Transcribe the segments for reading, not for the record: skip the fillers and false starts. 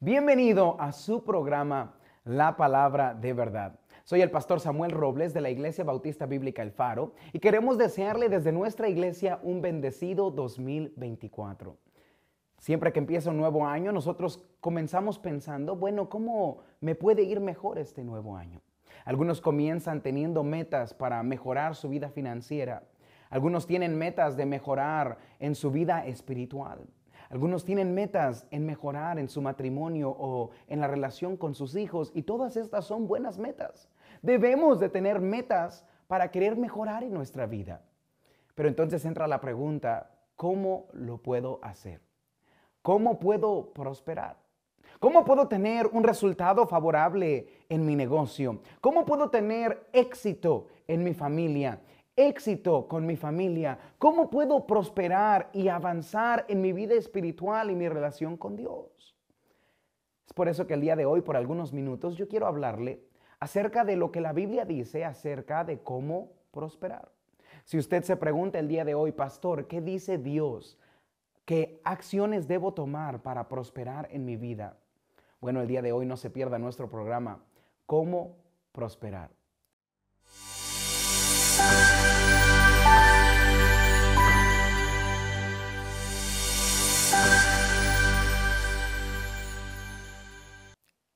Bienvenido a su programa La Palabra de Verdad. Soy el pastor Samuel Robles de la Iglesia Bautista Bíblica El Faro y queremos desearle desde nuestra iglesia un bendecido 2024. Siempre que empieza un nuevo año, nosotros comenzamos pensando, bueno, ¿cómo me puede ir mejor este nuevo año? Algunos comienzan teniendo metas para mejorar su vida financiera. Algunos tienen metas de mejorar en su vida espiritual. Algunos tienen metas en mejorar en su matrimonio o en la relación con sus hijos, y todas estas son buenas metas. Debemos de tener metas para querer mejorar en nuestra vida. Pero entonces entra la pregunta, ¿cómo lo puedo hacer? ¿Cómo puedo prosperar? ¿Cómo puedo tener un resultado favorable en mi negocio? ¿Cómo puedo tener éxito en mi familia? Éxito con mi familia. ¿Cómo puedo prosperar y avanzar en mi vida espiritual y mi relación con Dios? Es por eso que el día de hoy, por algunos minutos, yo quiero hablarle acerca de lo que la Biblia dice acerca de cómo prosperar. Si usted se pregunta el día de hoy, pastor, ¿qué dice Dios? ¿Qué acciones debo tomar para prosperar en mi vida? Bueno, el día de hoy no se pierda nuestro programa, ¿Cómo prosperar?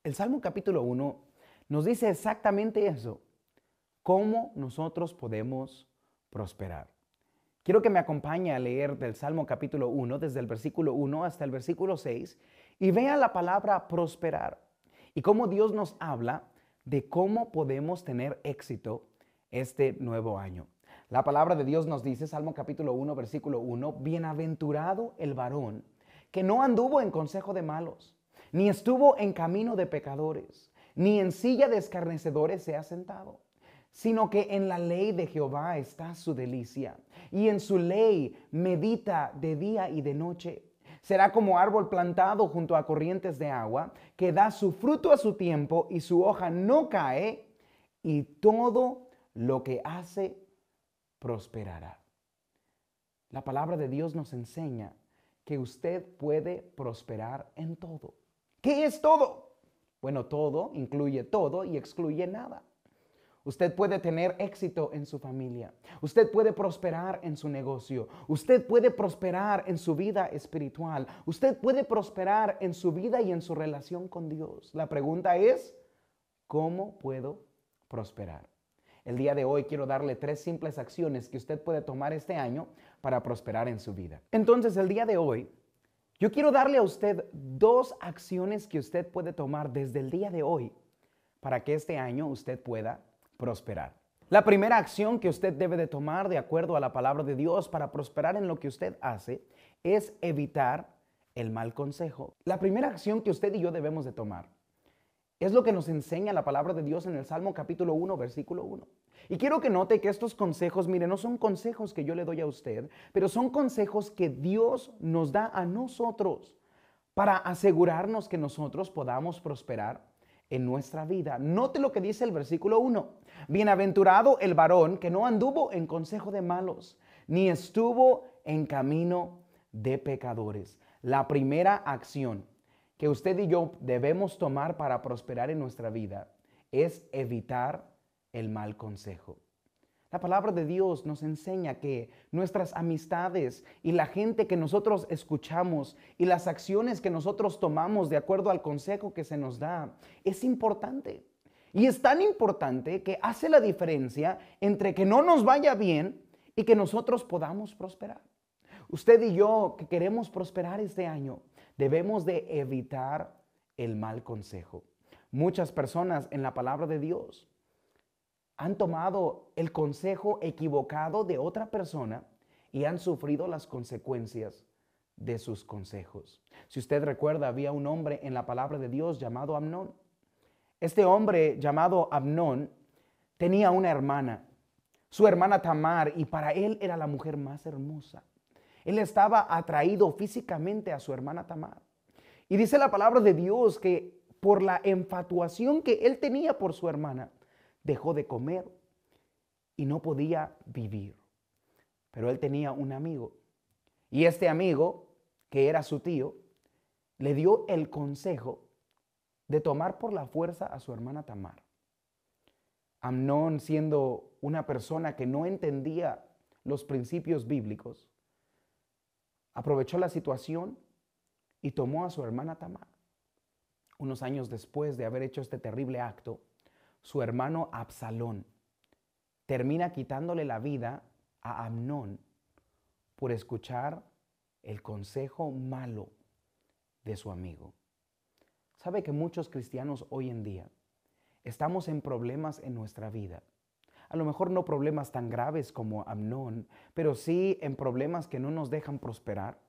El Salmo capítulo 1 nos dice exactamente eso, cómo nosotros podemos prosperar. Quiero que me acompañe a leer del Salmo capítulo 1, desde el versículo 1 hasta el versículo 6, y vea la palabra prosperar y cómo Dios nos habla de cómo podemos tener éxito este nuevo año. La palabra de Dios nos dice, Salmo capítulo 1, versículo 1, bienaventurado el varón que no anduvo en consejo de malos, ni estuvo en camino de pecadores, ni en silla de escarnecedores se ha sentado, sino que en la ley de Jehová está su delicia, y en su ley medita de día y de noche. Será como árbol plantado junto a corrientes de agua, que da su fruto a su tiempo y su hoja no cae, y todo lo que hace prosperará. La palabra de Dios nos enseña que usted puede prosperar en todo. ¿Qué es todo? Bueno, todo incluye todo y excluye nada. Usted puede tener éxito en su familia. Usted puede prosperar en su negocio. Usted puede prosperar en su vida espiritual. Usted puede prosperar en su vida y en su relación con Dios. La pregunta es, ¿cómo puedo prosperar? El día de hoy quiero darle 3 simples acciones que usted puede tomar este año para prosperar en su vida. Entonces, el día de hoy, yo quiero darle a usted 2 acciones que usted puede tomar desde el día de hoy para que este año usted pueda prosperar. La primera acción que usted debe de tomar de acuerdo a la palabra de Dios para prosperar en lo que usted hace es evitar el mal consejo. La primera acción que usted y yo debemos de tomar es lo que nos enseña la palabra de Dios en el Salmo capítulo 1, versículo 1. Y quiero que note que estos consejos, mire, no son consejos que yo le doy a usted, pero son consejos que Dios nos da a nosotros para asegurarnos que nosotros podamos prosperar en nuestra vida. Note lo que dice el versículo 1. Bienaventurado el varón que no anduvo en consejo de malos, ni estuvo en camino de pecadores. La primera acción que usted y yo debemos tomar para prosperar en nuestra vida es evitar el mal consejo. La palabra de Dios nos enseña que nuestras amistades y la gente que nosotros escuchamos y las acciones que nosotros tomamos de acuerdo al consejo que se nos da es importante. Y es tan importante que hace la diferencia entre que no nos vaya bien y que nosotros podamos prosperar. Usted y yo que queremos prosperar este año, debemos de evitar el mal consejo. Muchas personas en la palabra de Dios han tomado el consejo equivocado de otra persona y han sufrido las consecuencias de sus consejos. Si usted recuerda, había un hombre en la palabra de Dios llamado Amnón. Este hombre llamado Amnón tenía una hermana, su hermana Tamar, y para él era la mujer más hermosa. Él estaba atraído físicamente a su hermana Tamar. Y dice la palabra de Dios que por la infatuación que él tenía por su hermana, dejó de comer y no podía vivir. Pero él tenía un amigo. Y este amigo, que era su tío, le dio el consejo de tomar por la fuerza a su hermana Tamar. Amnón, siendo una persona que no entendía los principios bíblicos, aprovechó la situación y tomó a su hermana Tamar. Unos años después de haber hecho este terrible acto, su hermano Absalón termina quitándole la vida a Amnón por escuchar el consejo malo de su amigo. ¿Sabe que muchos cristianos hoy en día estamos en problemas en nuestra vida? A lo mejor no problemas tan graves como Amnón, pero sí en problemas que no nos dejan prosperar,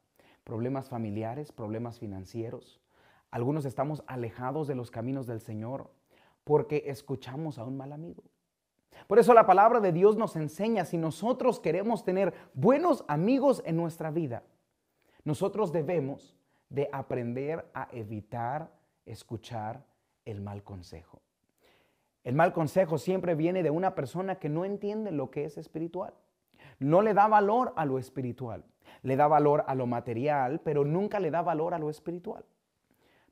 problemas familiares, problemas financieros. Algunos estamos alejados de los caminos del Señor porque escuchamos a un mal amigo. Por eso la palabra de Dios nos enseña, si nosotros queremos tener buenos amigos en nuestra vida, nosotros debemos de aprender a evitar escuchar el mal consejo. El mal consejo siempre viene de una persona que no entiende lo que es espiritual. No le da valor a lo espiritual. Le da valor a lo material, pero nunca le da valor a lo espiritual.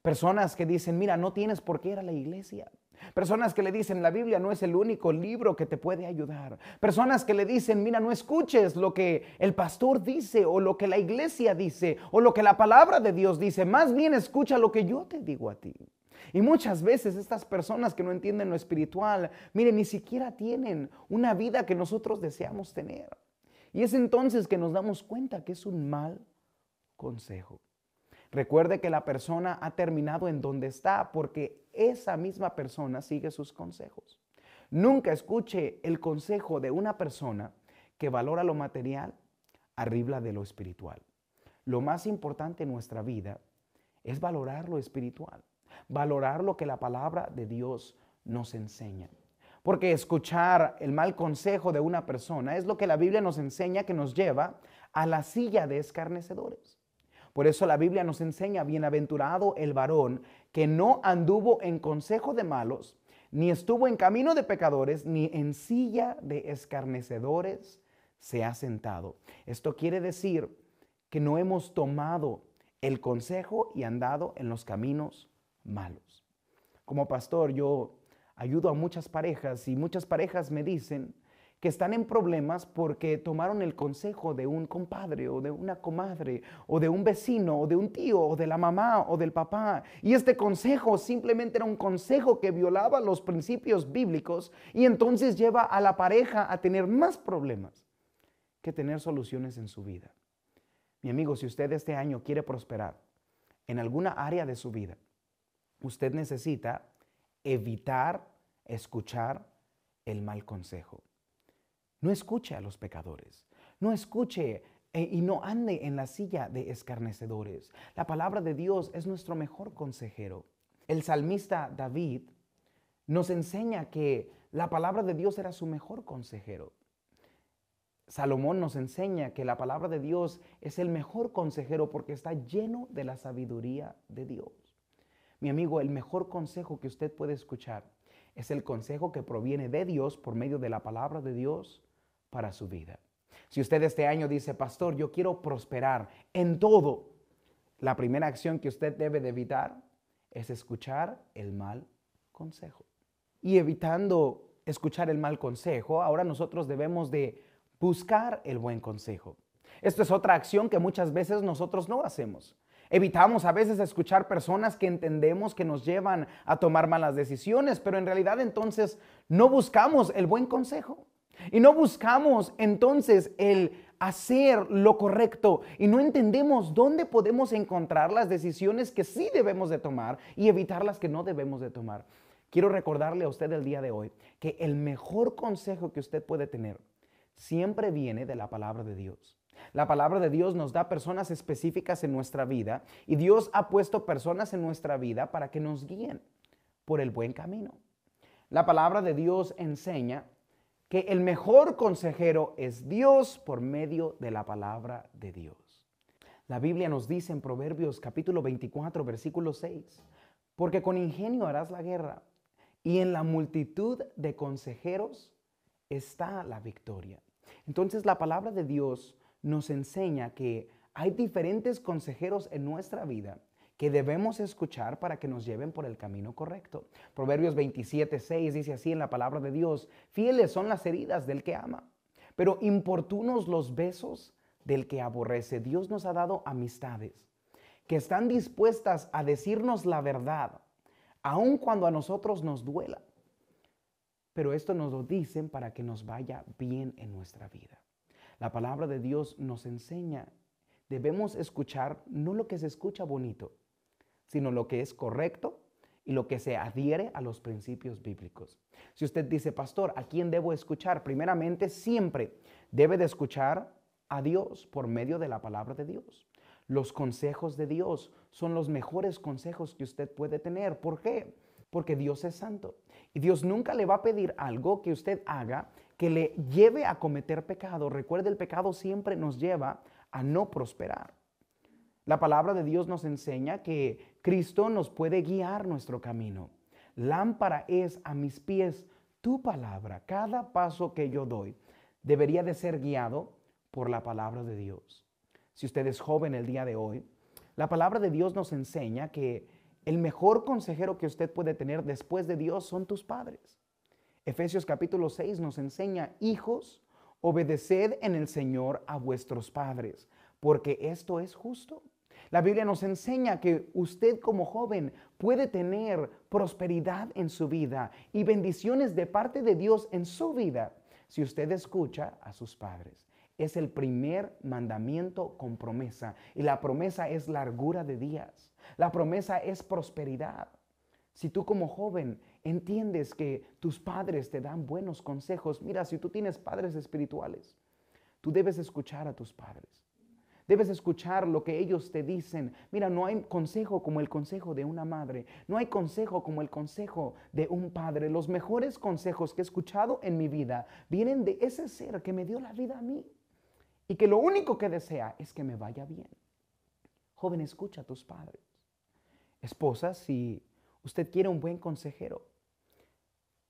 Personas que dicen, mira, no tienes por qué ir a la iglesia. Personas que le dicen, la Biblia no es el único libro que te puede ayudar. Personas que le dicen, mira, no escuches lo que el pastor dice o lo que la iglesia dice o lo que la palabra de Dios dice. Más bien escucha lo que yo te digo a ti. Y muchas veces estas personas que no entienden lo espiritual, miren, ni siquiera tienen una vida que nosotros deseamos tener. Y es entonces que nos damos cuenta que es un mal consejo. Recuerde que la persona ha terminado en donde está porque esa misma persona sigue sus consejos. Nunca escuche el consejo de una persona que valora lo material arriba de lo espiritual. Lo más importante en nuestra vida es valorar lo espiritual, valorar lo que la palabra de Dios nos enseña. Porque escuchar el mal consejo de una persona es lo que la Biblia nos enseña, que nos lleva a la silla de escarnecedores. Por eso la Biblia nos enseña, bienaventurado el varón que no anduvo en consejo de malos, ni estuvo en camino de pecadores, ni en silla de escarnecedores se ha sentado. Esto quiere decir que no hemos tomado el consejo y andado en los caminos malos. Como pastor, yo ayudo a muchas parejas y muchas parejas me dicen que están en problemas porque tomaron el consejo de un compadre o de una comadre o de un vecino o de un tío o de la mamá o del papá. Y este consejo simplemente era un consejo que violaba los principios bíblicos y entonces lleva a la pareja a tener más problemas que tener soluciones en su vida. Mi amigo, si usted este año quiere prosperar en alguna área de su vida, usted necesita evitar escuchar el mal consejo. No escuche a los pecadores, no escuche y no ande en la silla de escarnecedores. La palabra de Dios es nuestro mejor consejero. El salmista David nos enseña que la palabra de Dios era su mejor consejero. Salomón nos enseña que la palabra de Dios es el mejor consejero porque está lleno de la sabiduría de Dios. Mi amigo, el mejor consejo que usted puede escuchar es el consejo que proviene de Dios por medio de la palabra de Dios para su vida. Si usted este año dice, pastor, yo quiero prosperar en todo, la primera acción que usted debe de evitar es escuchar el mal consejo. Y evitando escuchar el mal consejo, ahora nosotros debemos de buscar el buen consejo. Esto es otra acción que muchas veces nosotros no hacemos. Evitamos a veces escuchar personas que entendemos que nos llevan a tomar malas decisiones, pero en realidad entonces no buscamos el buen consejo. Y no buscamos entonces el hacer lo correcto y no entendemos dónde podemos encontrar las decisiones que sí debemos de tomar y evitar las que no debemos de tomar. Quiero recordarle a usted el día de hoy que el mejor consejo que usted puede tener siempre viene de la palabra de Dios. La palabra de Dios nos da personas específicas en nuestra vida y Dios ha puesto personas en nuestra vida para que nos guíen por el buen camino. La palabra de Dios enseña que el mejor consejero es Dios por medio de la palabra de Dios. La Biblia nos dice en Proverbios capítulo 24, versículo 6, porque con ingenio harás la guerra y en la multitud de consejeros está la victoria. Entonces la palabra de Dios nos enseña que hay diferentes consejeros en nuestra vida que debemos escuchar para que nos lleven por el camino correcto. Proverbios 27:6 dice así en la palabra de Dios: fieles son las heridas del que ama, pero importunos los besos del que aborrece. Dios nos ha dado amistades que están dispuestas a decirnos la verdad, aun cuando a nosotros nos duela. Pero esto nos lo dicen para que nos vaya bien en nuestra vida. La palabra de Dios nos enseña, debemos escuchar no lo que se escucha bonito, sino lo que es correcto y lo que se adhiere a los principios bíblicos. Si usted dice, pastor, ¿a quién debo escuchar? Primeramente, siempre debe de escuchar a Dios por medio de la palabra de Dios. Los consejos de Dios son los mejores consejos que usted puede tener. ¿Por qué? Porque Dios es santo. Y Dios nunca le va a pedir algo que usted haga que le lleve a cometer pecado. Recuerde, el pecado siempre nos lleva a no prosperar. La palabra de Dios nos enseña que Cristo nos puede guiar nuestro camino. Lámpara es a mis pies tu palabra. Cada paso que yo doy debería de ser guiado por la palabra de Dios. Si usted es joven el día de hoy, la palabra de Dios nos enseña que el mejor consejero que usted puede tener después de Dios son tus padres. Efesios capítulo 6 nos enseña: hijos, obedeced en el Señor a vuestros padres, porque esto es justo. La Biblia nos enseña que usted como joven puede tener prosperidad en su vida y bendiciones de parte de Dios en su vida si usted escucha a sus padres. Es el primer mandamiento con promesa, y la promesa es largura de días. La promesa es prosperidad. Si tú como joven entiendes que tus padres te dan buenos consejos, mira, si tú tienes padres espirituales, tú debes escuchar a tus padres. Debes escuchar lo que ellos te dicen. Mira, no hay consejo como el consejo de una madre. No hay consejo como el consejo de un padre. Los mejores consejos que he escuchado en mi vida vienen de ese ser que me dio la vida a mí y que lo único que desea es que me vaya bien. Joven, escucha a tus padres. Esposa, si usted quiere un buen consejero,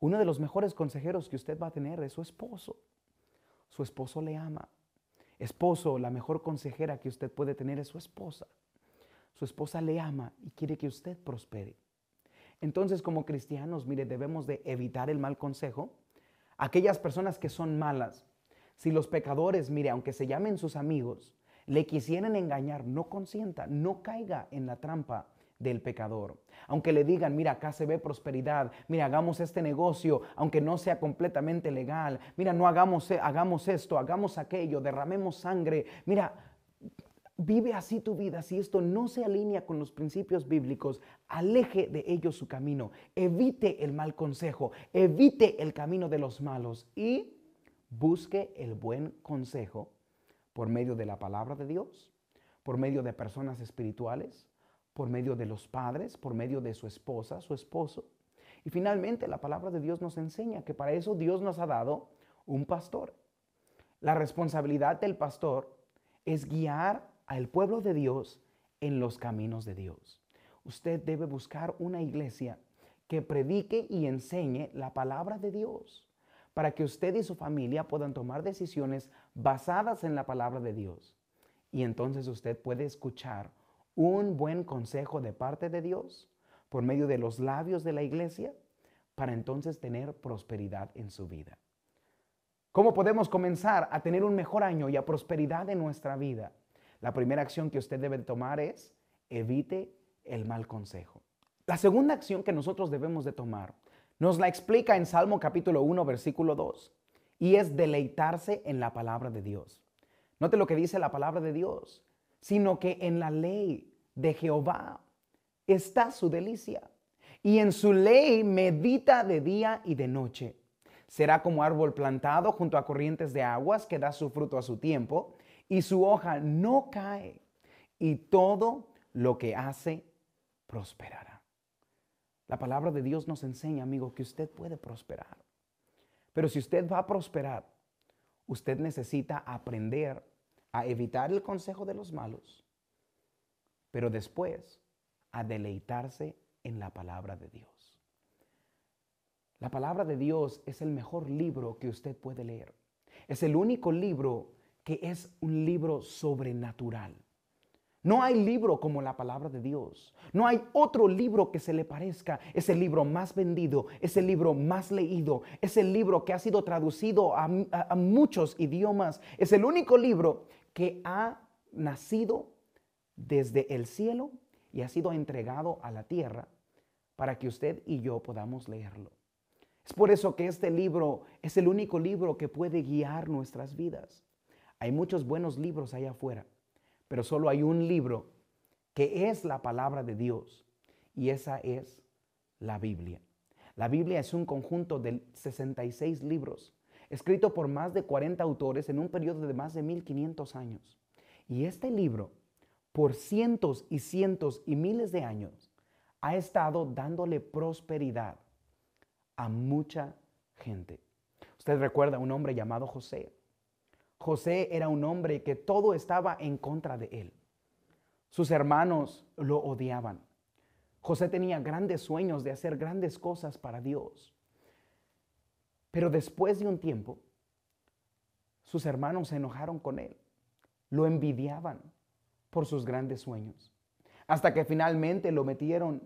uno de los mejores consejeros que usted va a tener es su esposo. Su esposo le ama. Esposo, la mejor consejera que usted puede tener es su esposa. Su esposa le ama y quiere que usted prospere. Entonces, como cristianos, mire, debemos de evitar el mal consejo. Aquellas personas que son malas, si los pecadores, mire, aunque se llamen sus amigos, le quisieran engañar, no consienta, no caiga en la trampa del pecador. Aunque le digan, mira, acá se ve prosperidad, mira, hagamos este negocio, aunque no sea completamente legal, mira, no hagamos esto, hagamos aquello, derramemos sangre, mira, vive así tu vida. Si esto no se alinea con los principios bíblicos, aleje de ellos su camino, evite el mal consejo, evite el camino de los malos y busque el buen consejo por medio de la palabra de Dios, por medio de personas espirituales, por medio de los padres, por medio de su esposa, su esposo. Y finalmente la palabra de Dios nos enseña que para eso Dios nos ha dado un pastor. La responsabilidad del pastor es guiar al pueblo de Dios en los caminos de Dios. Usted debe buscar una iglesia que predique y enseñe la palabra de Dios para que usted y su familia puedan tomar decisiones basadas en la palabra de Dios. Y entonces usted puede escuchar un buen consejo de parte de Dios por medio de los labios de la iglesia para entonces tener prosperidad en su vida. ¿Cómo podemos comenzar a tener un mejor año y a prosperidad en nuestra vida? La primera acción que usted debe tomar es evite el mal consejo. La segunda acción que nosotros debemos de tomar nos la explica en Salmo capítulo 1, versículo 2, y es deleitarse en la palabra de Dios. Note lo que dice la palabra de Dios, sino que en la ley de Jehová está su delicia, y en su ley medita de día y de noche. Será como árbol plantado junto a corrientes de aguas que da su fruto a su tiempo, y su hoja no cae, y todo lo que hace prosperará. La palabra de Dios nos enseña, amigo, que usted puede prosperar. Pero si usted va a prosperar, usted necesita aprender a evitar el consejo de los malos, pero después a deleitarse en la palabra de Dios. La palabra de Dios es el mejor libro que usted puede leer. Es el único libro que es un libro sobrenatural. No hay libro como la palabra de Dios. No hay otro libro que se le parezca. Es el libro más vendido, es el libro más leído, es el libro que ha sido traducido a muchos idiomas. Es el único libro que ha nacido desde el cielo y ha sido entregado a la tierra para que usted y yo podamos leerlo. Es por eso que este libro es el único libro que puede guiar nuestras vidas. Hay muchos buenos libros allá afuera, pero solo hay un libro que es la palabra de Dios, y esa es la Biblia. La Biblia es un conjunto de 66 libros, escrito por más de 40 autores en un periodo de más de 1500 años. Y este libro, por cientos y cientos y miles de años, ha estado dándole prosperidad a mucha gente. Usted recuerda a un hombre llamado José. José era un hombre que todo estaba en contra de él. Sus hermanos lo odiaban. José tenía grandes sueños de hacer grandes cosas para Dios. Pero después de un tiempo, sus hermanos se enojaron con él. Lo envidiaban por sus grandes sueños. Hasta que finalmente lo metieron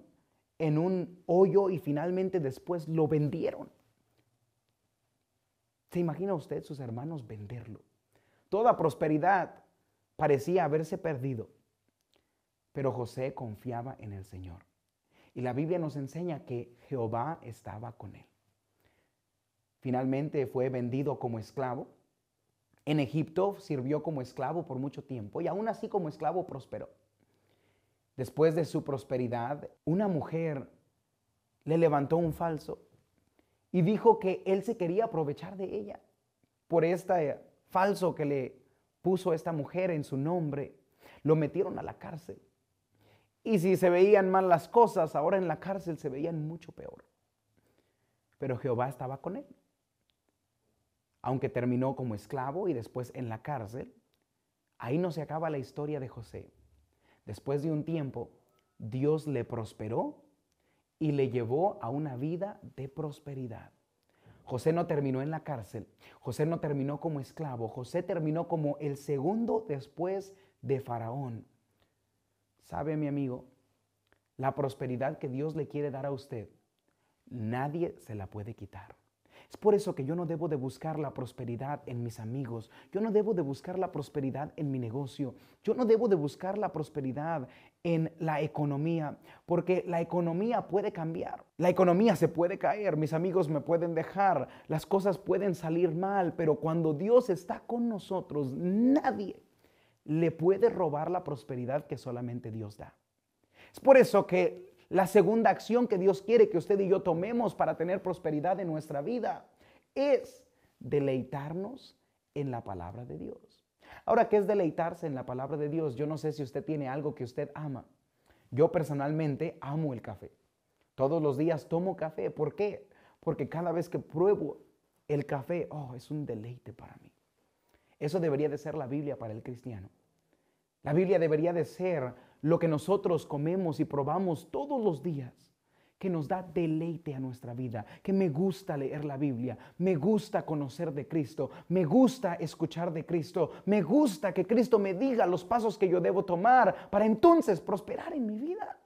en un hoyo y finalmente después lo vendieron. ¿Se imagina usted sus hermanos venderlo? Toda prosperidad parecía haberse perdido, pero José confiaba en el Señor. Y la Biblia nos enseña que Jehová estaba con él. Finalmente fue vendido como esclavo. En Egipto sirvió como esclavo por mucho tiempo y aún así como esclavo prosperó. Después de su prosperidad, una mujer le levantó un falso y dijo que él se quería aprovechar de ella. Por este falso que le puso esta mujer en su nombre, lo metieron a la cárcel. Y si se veían mal las cosas, ahora en la cárcel se veían mucho peor. Pero Jehová estaba con él. Aunque terminó como esclavo y después en la cárcel, ahí no se acaba la historia de José. Después de un tiempo, Dios le prosperó y le llevó a una vida de prosperidad. José no terminó en la cárcel, José no terminó como esclavo, José terminó como el segundo después de Faraón. ¿Sabe, mi amigo? La prosperidad que Dios le quiere dar a usted, nadie se la puede quitar. Es por eso que yo no debo de buscar la prosperidad en mis amigos. Yo no debo de buscar la prosperidad en mi negocio. Yo no debo de buscar la prosperidad en la economía, porque la economía puede cambiar. La economía se puede caer, mis amigos me pueden dejar, las cosas pueden salir mal, pero cuando Dios está con nosotros, nadie le puede robar la prosperidad que solamente Dios da. Es por eso que la segunda acción que Dios quiere que usted y yo tomemos para tener prosperidad en nuestra vida es deleitarnos en la palabra de Dios. Ahora, ¿qué es deleitarse en la palabra de Dios? Yo no sé si usted tiene algo que usted ama. Yo personalmente amo el café. Todos los días tomo café. ¿Por qué? Porque cada vez que pruebo el café, es un deleite para mí. Eso debería de ser la Biblia para el cristiano. La Biblia debería de ser lo que nosotros comemos y probamos todos los días, que nos da deleite a nuestra vida, que me gusta leer la Biblia, me gusta conocer de Cristo, me gusta escuchar de Cristo, me gusta que Cristo me diga los pasos que yo debo tomar para entonces prosperar en mi vida.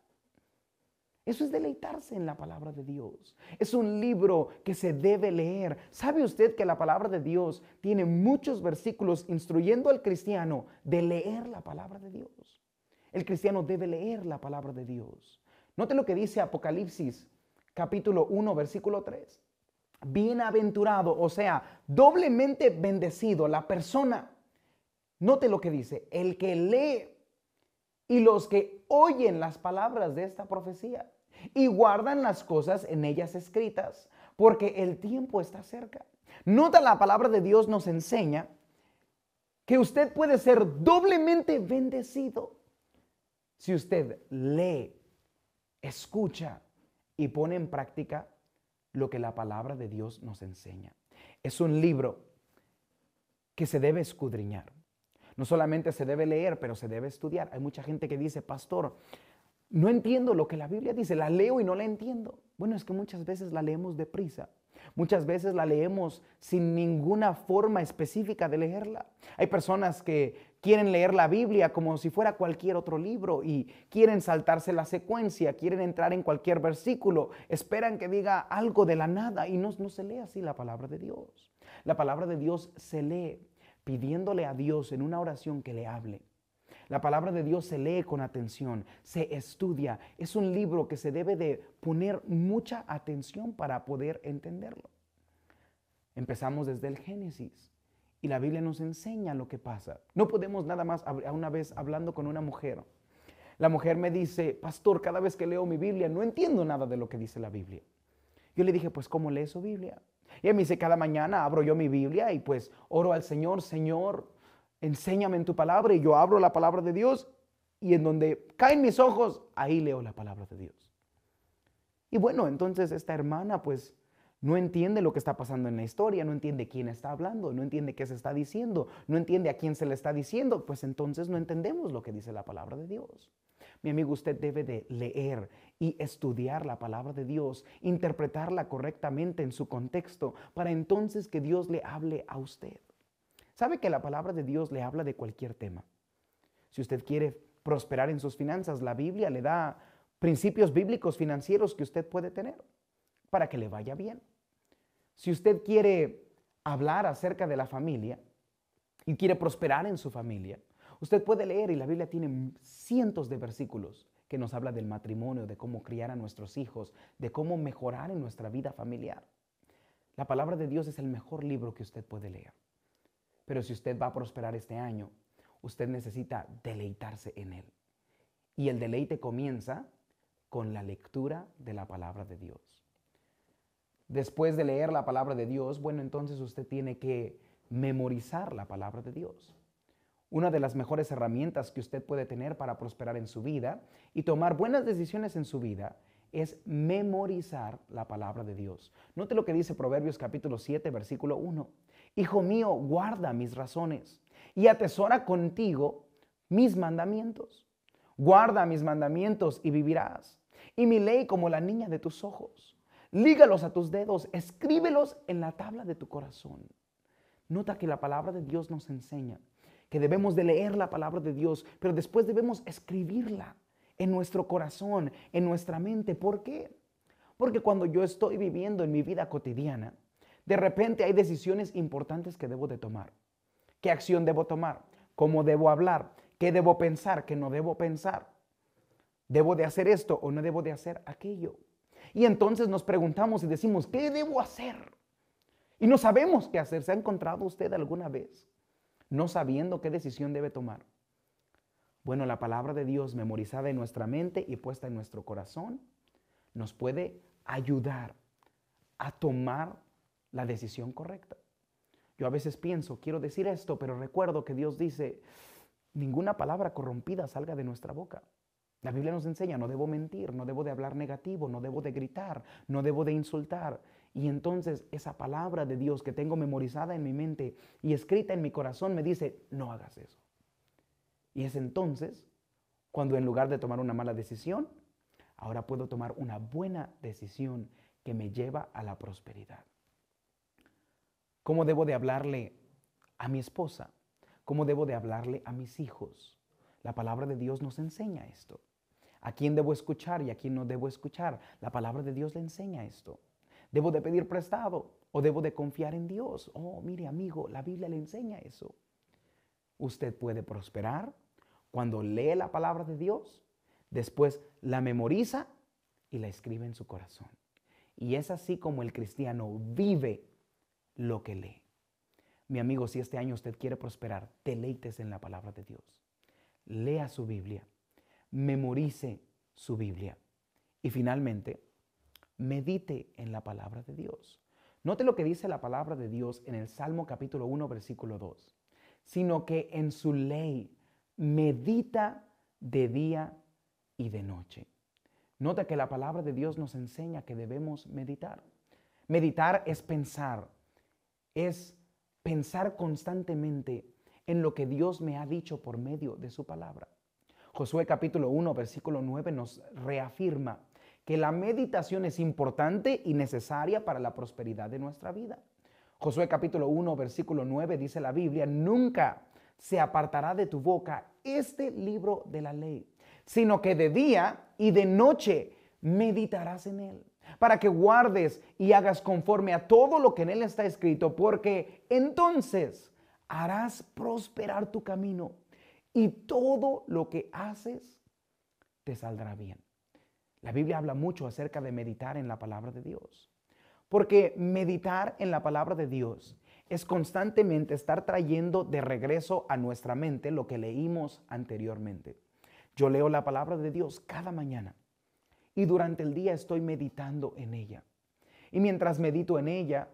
Eso es deleitarse en la palabra de Dios. Es un libro que se debe leer. ¿Sabe usted que la palabra de Dios tiene muchos versículos instruyendo al cristiano de leer la palabra de Dios? El cristiano debe leer la palabra de Dios. Note lo que dice Apocalipsis, capítulo 1, versículo 3. Bienaventurado, o sea, doblemente bendecido la persona. Note lo que dice, el que lee y los que oyen las palabras de esta profecía y guardan las cosas en ellas escritas, porque el tiempo está cerca. Nota, la palabra de Dios nos enseña que usted puede ser doblemente bendecido si usted lee, escucha y pone en práctica lo que la palabra de Dios nos enseña. Es un libro que se debe escudriñar. No solamente se debe leer, pero se debe estudiar. Hay mucha gente que dice, pastor, no entiendo lo que la Biblia dice, la leo y no la entiendo. Bueno, es que muchas veces la leemos deprisa. Muchas veces la leemos sin ninguna forma específica de leerla. Hay personas que quieren leer la Biblia como si fuera cualquier otro libro y quieren saltarse la secuencia, quieren entrar en cualquier versículo, esperan que diga algo de la nada y no se lee así la palabra de Dios. La palabra de Dios se lee pidiéndole a Dios en una oración que le hable. La palabra de Dios se lee con atención, se estudia. Es un libro que se debe de poner mucha atención para poder entenderlo. Empezamos desde el Génesis y la Biblia nos enseña lo que pasa. No podemos nada más, una vez hablando con una mujer, la mujer me dice, pastor, cada vez que leo mi Biblia no entiendo nada de lo que dice la Biblia. Yo le dije, pues, ¿cómo lees su Biblia? Y ella me dice, cada mañana abro yo mi Biblia y pues oro al Señor, Señor, enséñame en tu palabra, y yo abro la palabra de Dios y en donde caen mis ojos, ahí leo la palabra de Dios. Y bueno, entonces esta hermana pues no entiende lo que está pasando en la historia, no entiende quién está hablando, no entiende qué se está diciendo, no entiende a quién se le está diciendo, pues entonces no entendemos lo que dice la palabra de Dios. Mi amigo, usted debe de leer y estudiar la palabra de Dios, interpretarla correctamente en su contexto, para entonces que Dios le hable a usted. ¿Sabe que la palabra de Dios le habla de cualquier tema? Si usted quiere prosperar en sus finanzas, la Biblia le da principios bíblicos financieros que usted puede tener para que le vaya bien. Si usted quiere hablar acerca de la familia y quiere prosperar en su familia, usted puede leer, y la Biblia tiene cientos de versículos que nos habla del matrimonio, de cómo criar a nuestros hijos, de cómo mejorar en nuestra vida familiar. La palabra de Dios es el mejor libro que usted puede leer. Pero si usted va a prosperar este año, usted necesita deleitarse en él. Y el deleite comienza con la lectura de la palabra de Dios. Después de leer la palabra de Dios, bueno, entonces usted tiene que memorizar la palabra de Dios. Una de las mejores herramientas que usted puede tener para prosperar en su vida y tomar buenas decisiones en su vida es memorizar la palabra de Dios. Note lo que dice Proverbios capítulo 7, versículo 1. Hijo mío, guarda mis razones y atesora contigo mis mandamientos. Guarda mis mandamientos y vivirás, y mi ley como la niña de tus ojos. Lígalos a tus dedos, escríbelos en la tabla de tu corazón. Nota que la palabra de Dios nos enseña que debemos de leer la palabra de Dios, pero después debemos escribirla en nuestro corazón, en nuestra mente. ¿Por qué? Porque cuando yo estoy viviendo en mi vida cotidiana, de repente hay decisiones importantes que debo de tomar. ¿Qué acción debo tomar? ¿Cómo debo hablar? ¿Qué debo pensar? ¿Qué no debo pensar? ¿Debo de hacer esto o no debo de hacer aquello? Y entonces nos preguntamos y decimos, ¿qué debo hacer? Y no sabemos qué hacer. ¿Se ha encontrado usted alguna vez no sabiendo qué decisión debe tomar? Bueno, la palabra de Dios memorizada en nuestra mente y puesta en nuestro corazón nos puede ayudar a tomar la decisión correcta. Yo a veces pienso, quiero decir esto, pero recuerdo que Dios dice, ninguna palabra corrompida salga de nuestra boca. La Biblia nos enseña, no debo mentir, no debo de hablar negativo, no debo de gritar, no debo de insultar. Y entonces esa palabra de Dios que tengo memorizada en mi mente y escrita en mi corazón me dice, no hagas eso. Y es entonces cuando en lugar de tomar una mala decisión, ahora puedo tomar una buena decisión que me lleva a la prosperidad. ¿Cómo debo de hablarle a mi esposa? ¿Cómo debo de hablarle a mis hijos? La palabra de Dios nos enseña esto. ¿A quién debo escuchar y a quién no debo escuchar? La palabra de Dios le enseña esto. ¿Debo de pedir prestado o debo de confiar en Dios? Oh, mire amigo, la Biblia le enseña eso. Usted puede prosperar cuando lee la palabra de Dios, después la memoriza y la escribe en su corazón. Y es así como el cristiano vive lo que lee. Mi amigo, si este año usted quiere prosperar, deleites en la palabra de Dios. Lea su Biblia, memorice su Biblia y finalmente medite en la palabra de Dios. Note lo que dice la palabra de Dios en el Salmo capítulo 1, versículo 2. Sino que en su ley medita de día y de noche. Nota que la palabra de Dios nos enseña que debemos meditar. Meditar es pensar constantemente en lo que Dios me ha dicho por medio de su palabra. Josué capítulo 1, versículo 9 nos reafirma que la meditación es importante y necesaria para la prosperidad de nuestra vida. Josué capítulo 1, versículo 9 dice la Biblia, nunca se apartará de tu boca este libro de la ley, sino que de día y de noche meditarás en él, para que guardes y hagas conforme a todo lo que en él está escrito, porque entonces harás prosperar tu camino y todo lo que haces te saldrá bien. La Biblia habla mucho acerca de meditar en la palabra de Dios, porque meditar en la palabra de Dios es constantemente estar trayendo de regreso a nuestra mente lo que leímos anteriormente. Yo leo la palabra de Dios cada mañana y durante el día estoy meditando en ella. Y mientras medito en ella,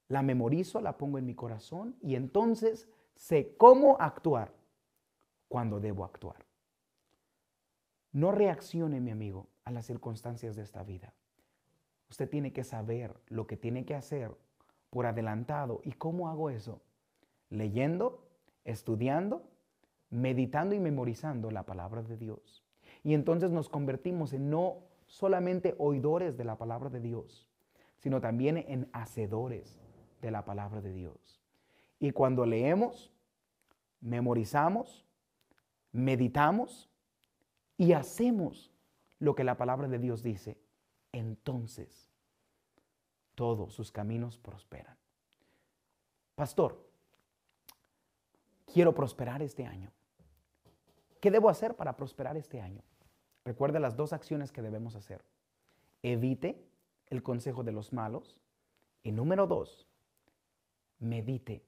la memorizo, la pongo en mi corazón y entonces sé cómo actuar cuando debo actuar. No reaccione, mi amigo, a las circunstancias de esta vida. Usted tiene que saber lo que tiene que hacer por adelantado. ¿Y cómo hago eso? Leyendo, estudiando, meditando y memorizando la palabra de Dios. Y entonces nos convertimos en no solamente oidores de la palabra de Dios, sino también en hacedores de la palabra de Dios. Y cuando leemos, memorizamos, meditamos y hacemos lo que la palabra de Dios dice, entonces todos sus caminos prosperan. Pastor, quiero prosperar este año. ¿Qué debo hacer para prosperar este año? Recuerde las dos acciones que debemos hacer. Evite el consejo de los malos. Y número 2, medite,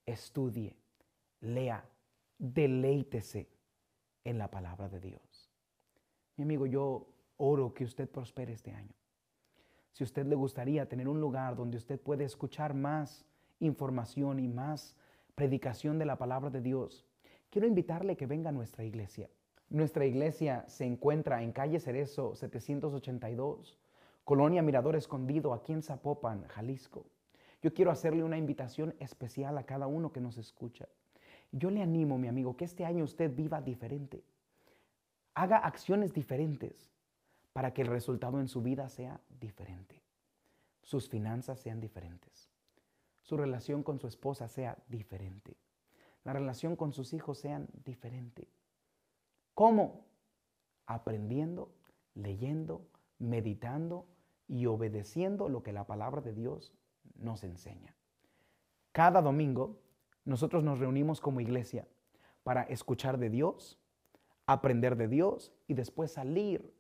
estudie, lea, deleítese en la palabra de Dios. Mi amigo, yo oro que usted prospere este año. Si a usted le gustaría tener un lugar donde usted puede escuchar más información y más predicación de la palabra de Dios, quiero invitarle que venga a nuestra iglesia. Nuestra iglesia se encuentra en calle Cerezo 782, Colonia Mirador Escondido, aquí en Zapopan, Jalisco. Yo quiero hacerle una invitación especial a cada uno que nos escucha. Yo le animo, mi amigo, que este año usted viva diferente. Haga acciones diferentes para que el resultado en su vida sea diferente. Sus finanzas sean diferentes. Su relación con su esposa sea diferente. La relación con sus hijos sean diferente. ¿Cómo? Aprendiendo, leyendo, meditando y obedeciendo lo que la palabra de Dios nos enseña. Cada domingo nosotros nos reunimos como iglesia para escuchar de Dios, aprender de Dios y después salir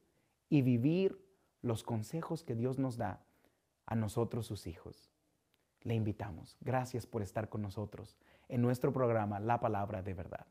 y vivir los consejos que Dios nos da a nosotros sus hijos. Le invitamos. Gracias por estar con nosotros en nuestro programa La Palabra de Verdad.